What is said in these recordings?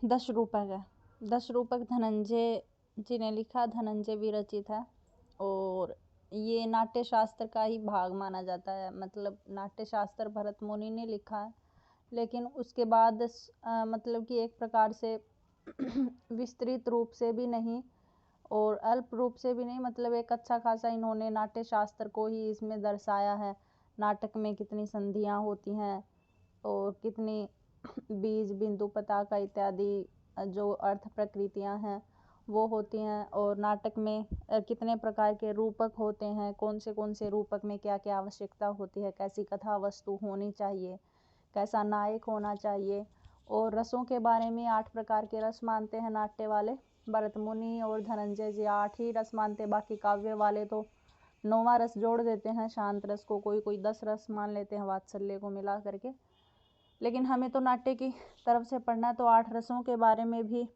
दश रूपक है। दश रूपक धनंजय जी ने लिखा, धनंजय विरचित है और ये नाट्य शास्त्र का ही भाग माना जाता है। मतलब नाट्य शास्त्र भरत मुनि ने लिखा है, लेकिन उसके बाद मतलब कि एक प्रकार से विस्तृत रूप से भी नहीं और अल्प रूप से भी नहीं, मतलब एक अच्छा खासा इन्होंने नाट्य शास्त्र को ही इसमें दर्शाया है। नाटक में कितनी संधियाँ होती हैं और कितनी बीज बिंदु पताका इत्यादि जो अर्थ प्रकृतियाँ हैं वो होती हैं, और नाटक में कितने प्रकार के रूपक होते हैं, कौन से रूपक में क्या क्या आवश्यकता होती है, कैसी कथा वस्तु होनी चाहिए, कैसा नायक होना चाहिए। और रसों के बारे में 8 प्रकार के रस मानते हैं नाट्य वाले। भरत मुनि और धनंजय जी 8 ही रस मानते, बाकी काव्य वाले तो 9वां रस जोड़ देते हैं, शांत रस को। कोई 10 रस मान लेते हैं वात्सल्य को मिला करके। लेकिन हमें तो नाट्य की तरफ से पढ़ना है, तो 8 रसों के बारे में भी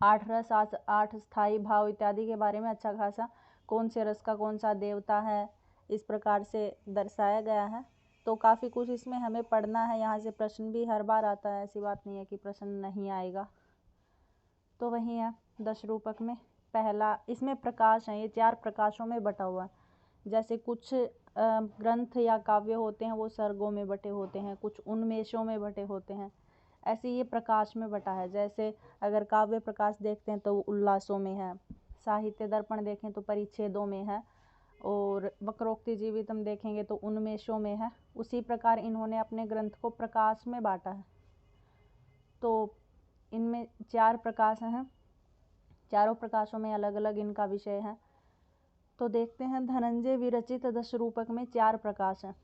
8 रस 8 स्थायी भाव इत्यादि के बारे में अच्छा खासा कौन से रस का कौन सा देवता है इस प्रकार से दर्शाया गया है। तो काफ़ी कुछ इसमें हमें पढ़ना है। यहाँ से प्रश्न भी हर बार आता है, ऐसी बात नहीं है कि प्रश्न नहीं आएगा। तो वही है दश रूपक में। पहला इसमें प्रकाश है, ये 4 प्रकाशों में बटा हुआ है। जैसे कुछ ग्रंथ या काव्य होते हैं वो सर्गों में बटे होते हैं, कुछ उन्मेषों में बटे होते हैं, ऐसे ये प्रकाश में बटा है। जैसे अगर काव्य प्रकाश देखते हैं तो उल्लासों में है, साहित्य दर्पण देखें तो परिच्छेदों में है, और वक्रोक्ति जीवितम देखेंगे तो उन्मेषों में है। उसी प्रकार इन्होंने अपने ग्रंथ को प्रकाश में बांटा है। तो इनमें 4 प्रकाश हैं, चारों प्रकाशों में अलग अलग इनका विषय है। तो देखते हैं, धनंजय विरचित दश रूपक में 4 प्रकाश हैं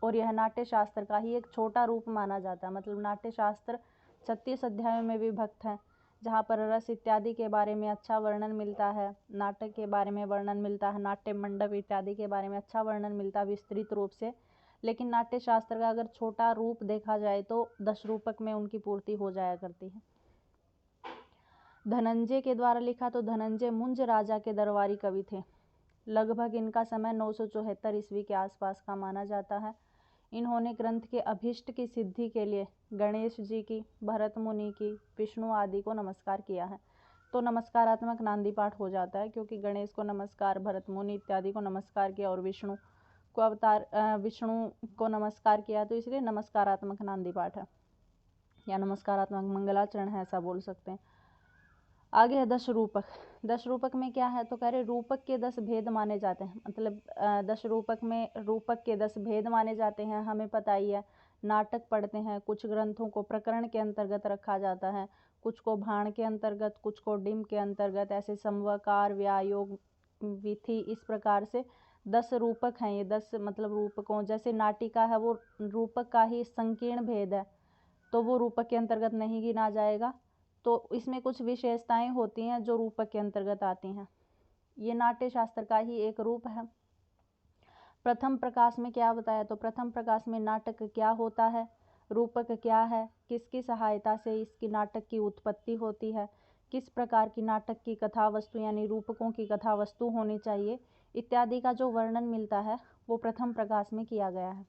और यह नाट्य शास्त्र का ही एक छोटा रूप माना जाता है। मतलब नाट्य शास्त्र 36 अध्यायों में विभक्त है, जहाँ पर रस इत्यादि के बारे में अच्छा वर्णन मिलता है, नाटक के बारे में वर्णन मिलता है, नाट्य मंडप इत्यादि के बारे में अच्छा वर्णन मिलता है विस्तृत रूप से। लेकिन नाट्य शास्त्र का अगर छोटा रूप देखा जाए तो 10 रूपक में उनकी पूर्ति हो जाया करती है। धनंजय के द्वारा लिखा, तो धनंजय मुंज राजा के दरबारी कवि थे। लगभग इनका समय 974 ईस्वी के आसपास का माना जाता है। इन्होंने ग्रंथ के अभीष्ट की सिद्धि के लिए गणेश जी की, भरत मुनि की, विष्णु आदि को नमस्कार किया है। तो नमस्कारात्मक नांदी पाठ हो जाता है, क्योंकि गणेश को नमस्कार, भरत मुनि इत्यादि को नमस्कार किया और विष्णु को नमस्कार किया, तो इसलिए नमस्कारात्मक नांदी पाठ है या नमस्कारात्मक मंगलाचरण है, ऐसा बोल सकते हैं। आगे है दश रूपक। दश रूपक में क्या है, तो कह रहे रूपक के 10 भेद माने जाते हैं। मतलब 10 रूपक में रूपक के 10 भेद माने जाते हैं। हमें पता ही है, नाटक पढ़ते हैं, कुछ ग्रंथों को प्रकरण के अंतर्गत रखा जाता है, कुछ को भाण के अंतर्गत, कुछ को डिम के अंतर्गत, ऐसे समवाकार, व्यायोग, विधि, इस प्रकार से 10 रूपक हैं ये। 10 मतलब रूपकों, जैसे नाटिका है वो रूपक का ही संकीर्ण भेद है, तो वो रूपक के अंतर्गत नहीं गिना जाएगा। तो इसमें कुछ विशेषताएं होती हैं जो रूपक के अंतर्गत आती हैं। ये नाट्य शास्त्र का ही एक रूप है। प्रथम प्रकाश में क्या बताया, तो प्रथम प्रकाश में नाटक क्या होता है, रूपक क्या है, किसकी सहायता से इसकी नाटक की उत्पत्ति होती है, किस प्रकार की नाटक की कथा वस्तु यानी रूपकों की कथा वस्तु होनी चाहिए, इत्यादि का जो वर्णन मिलता है वो प्रथम प्रकाश में किया गया है।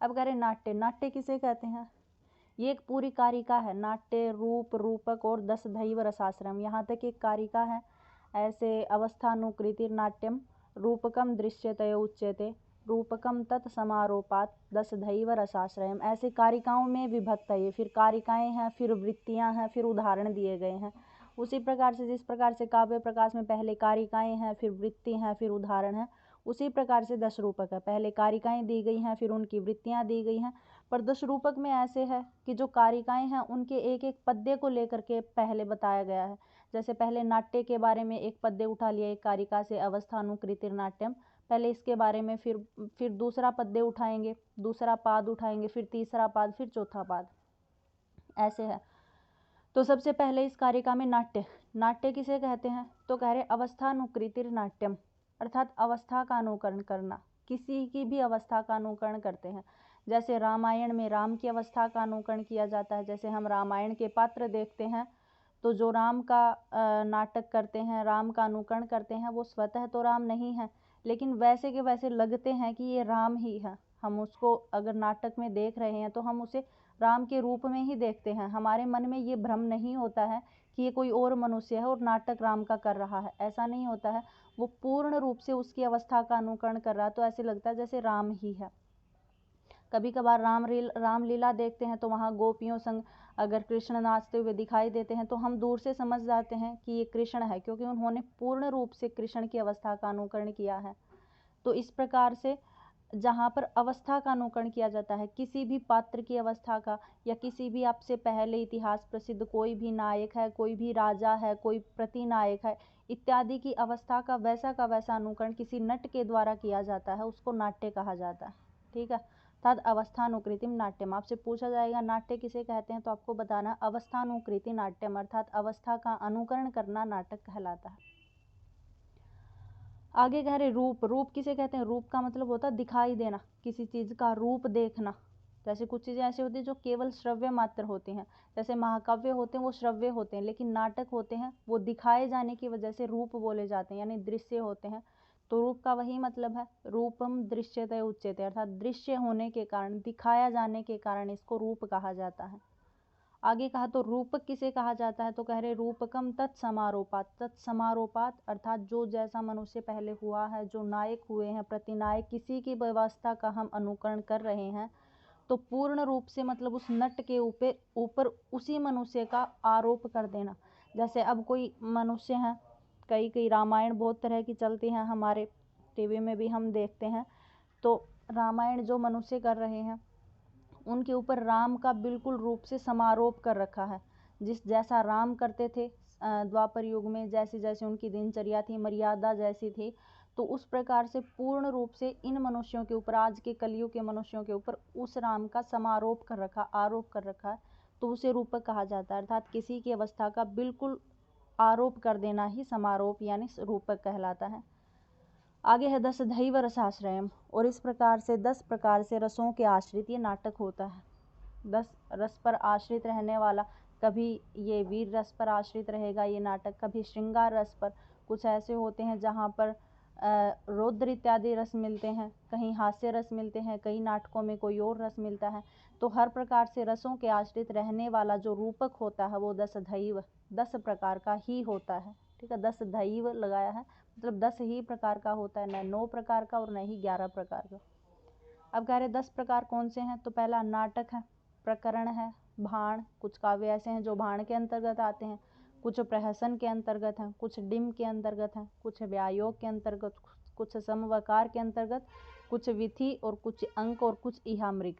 अब करें नाट्य। नाट्य किसे कहते हैं, ये एक पूरी कारिका है। नाट्य, रूप, रूपक और 10 दैव रसाश्रम, यहाँ तक एक कारिका है। ऐसे अवस्थानुकृतिर नाट्यम रूपकम दृश्यते उच्यते रूपकम तत्समारोपात 10 दैव रसाश्रयम, ऐसे कारिकाओं में विभक्त है ये। फिर कारिकाएं हैं, फिर वृत्तियां हैं, फिर उदाहरण दिए गए हैं। उसी प्रकार से जिस प्रकार से काव्य प्रकाश में पहले कारिकाएं हैं, फिर वृत्ति हैं, फिर उदाहरण है, उसी प्रकार से 10 रूपक है। पहले कारिकाएं दी गई हैं, फिर उनकी वृत्तियां दी गई हैं। पर 10 रूपक में ऐसे है कि जो कारिकाएं हैं उनके एक एक पद्य को लेकर के पहले बताया गया है। जैसे पहले नाट्य के बारे में एक पद्य उठा लिया एक कारिका से, अवस्थानुकृतिर नाट्यम, पहले इसके बारे में, फिर दूसरा पद्य उठाएंगे, दूसरा पाद उठाएंगे, फिर तीसरा पाद, फिर चौथा पाद, ऐसे है। तो सबसे पहले इस कारिका में नाट्य। नाट्य किसे कहते हैं, तो कह रहे अवस्थानुकृतिर नाट्यम, अर्थात अवस्था का अनुकरण करना, किसी की भी अवस्था का अनुकरण करते हैं। जैसे रामायण में राम की अवस्था का अनुकरण किया जाता है। जैसे हम रामायण के पात्र देखते हैं तो जो राम का नाटक करते हैं, राम का अनुकरण करते हैं, वो स्वतः तो राम नहीं है, लेकिन वैसे के वैसे लगते हैं कि ये राम ही है। हम उसको अगर नाटक में देख रहे हैं तो हम उसे राम के रूप में ही देखते हैं। हमारे मन में ये भ्रम नहीं होता है कि ये कोई और मनुष्य है और नाटक राम का कर रहा है, ऐसा नहीं होता है। वो पूर्ण रूप से उसकी अवस्था का अनुकरण कर रहा है, तो ऐसे लगता है जैसे राम ही है। कभी कभार रामलीला देखते हैं तो वहाँ गोपियों संग अगर कृष्ण नाचते हुए दिखाई देते हैं तो हम दूर से समझ जाते हैं कि ये कृष्ण है, क्योंकि उन्होंने पूर्ण रूप से कृष्ण की अवस्था का अनुकरण किया है। तो इस प्रकार से जहाँ पर अवस्था का अनुकरण किया जाता है, किसी भी पात्र की अवस्था का, या किसी भी आपसे पहले इतिहास प्रसिद्ध कोई भी नायक है, कोई भी राजा है, कोई प्रतिनायक है इत्यादि की अवस्था का वैसा अनुकरण किसी नट के द्वारा किया जाता है, उसको नाट्य कहा जाता है। ठीक है, तद अवस्थानुकृतिम नाट्यम। आपसे पूछा जाएगा नाट्य किसे कहते हैं, तो आपको बताना अवस्थानुकृति नाट्यम, अर्थात अवस्था का अनुकरण करना नाटक कहलाता है। आगे कह रहे रूप। रूप किसे कहते हैं? रूप का मतलब होता है दिखाई देना, किसी चीज़ का रूप देखना। जैसे कुछ चीज़ें ऐसी होती हैं जो केवल श्रव्य मात्र होती हैं, जैसे महाकाव्य होते हैं वो श्रव्य होते हैं, लेकिन नाटक होते हैं वो दिखाए जाने की वजह से रूप बोले जाते हैं, यानी दृश्य होते हैं। तो रूप का वही मतलब है, रूपम दृश्यते उच्यते, अर्थात दृश्य होने के कारण, दिखाया जाने के कारण इसको रूप कहा जाता है। आगे कहा तो रूपक किसे कहा जाता है, तो कह रहे रूपकम तत्समारोपात। तत्समारोपात अर्थात जो जैसा मनुष्य पहले हुआ है, जो नायक हुए हैं, प्रतिनायक, किसी की व्यवस्था का हम अनुकरण कर रहे हैं, तो पूर्ण रूप से मतलब उस नट के ऊपर उसी मनुष्य का आरोप कर देना। जैसे अब कोई मनुष्य हैं, कई रामायण बहुत तरह की चलती हैं, हमारे टीवी में भी हम देखते हैं, तो रामायण जो मनुष्य कर रहे हैं उनके ऊपर राम का बिल्कुल रूप से समारोप कर रखा है। जिस जैसा राम करते थे द्वापर युग में, जैसी जैसी उनकी दिनचर्या थी, मर्यादा जैसी थी, तो उस प्रकार से पूर्ण रूप से इन मनुष्यों के ऊपर, आज के कलयुग के मनुष्यों के ऊपर उस राम का समारोप कर रखा, आरोप कर रखा है, तो उसे रूपक कहा जाता है। अर्थात किसी की अवस्था का बिल्कुल आरोप कर देना ही समारोप यानी रूपक कहलाता है। आगे है 10 दैव रसाश्रयम, और इस प्रकार से 10 प्रकार से रसों के आश्रित ये नाटक होता है। 10 रस पर आश्रित रहने वाला, कभी ये वीर रस पर आश्रित रहेगा ये नाटक, कभी श्रृंगार रस पर, कुछ ऐसे होते हैं जहाँ पर रौद्र इत्यादि रस मिलते हैं, कहीं हास्य रस मिलते हैं, कई नाटकों में कोई और रस मिलता है। तो हर प्रकार से रसों के आश्रित रहने वाला जो रूपक होता है वो 10 दैव, 10 प्रकार का ही होता है। ठीक है, 10 दैव लगाया है, मतलब 10 ही प्रकार का होता है, न 9 प्रकार का और न ही 11 प्रकार का। अब कह रहे 10 प्रकार कौन से हैं, तो पहला नाटक है, प्रकरण है, भाण, कुछ काव्य ऐसे हैं जो भाण के अंतर्गत आते हैं, कुछ प्रहसन के अंतर्गत हैं, कुछ डिम के अंतर्गत हैं, कुछ व्यायोग के अंतर्गत, कुछ समवकार के अंतर्गत, कुछ विधि और कुछ अंक और कुछ इहामृग।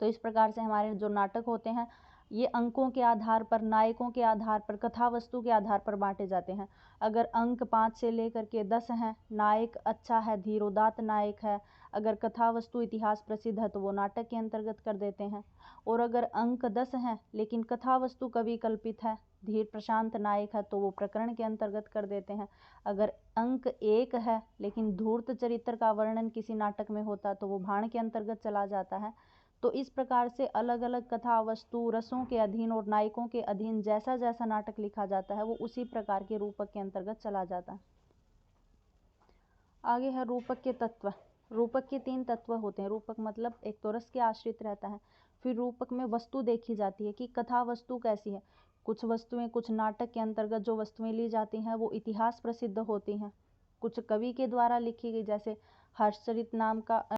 तो इस प्रकार से हमारे जो नाटक होते हैं ये अंकों के आधार पर, नायकों के आधार पर, कथा वस्तु के आधार पर बांटे जाते हैं। अगर अंक 5 से लेकर के 10 हैं, नायक अच्छा है, धीरोदात्त नायक है, अगर कथा वस्तु इतिहास प्रसिद्ध है तो वो नाटक के अंतर्गत कर देते हैं। और अगर अंक 10 हैं लेकिन कथा वस्तु कवि कल्पित है, धीर प्रशांत नायक है, तो वो प्रकरण के अंतर्गत कर देते हैं। अगर अंक 1 है लेकिन धूर्त चरित्र का वर्णन किसी नाटक में होता तो वो भाण के अंतर्गत चला जाता है। तो इस प्रकार से अलग अलग कथा वस्तु रसों के अधीन और नायकों के अधीन जैसा जैसा नाटक लिखा जाता है वो उसी प्रकार के रूपक के अंतर्गत चला जाता है। आगे है रूपक के तत्व। रूपक के 3 तत्व होते हैं। रूपक मतलब एक तो रस के आश्रित रहता है, फिर रूपक में वस्तु देखी जाती है कि कथा वस्तु कैसी है। कुछ वस्तुएं, कुछ नाटक के अंतर्गत जो वस्तुएं ली जाती हैं वो इतिहास प्रसिद्ध होती हैं, कुछ कवि के द्वारा लिखी गई, जैसे हर्षचरित नाम का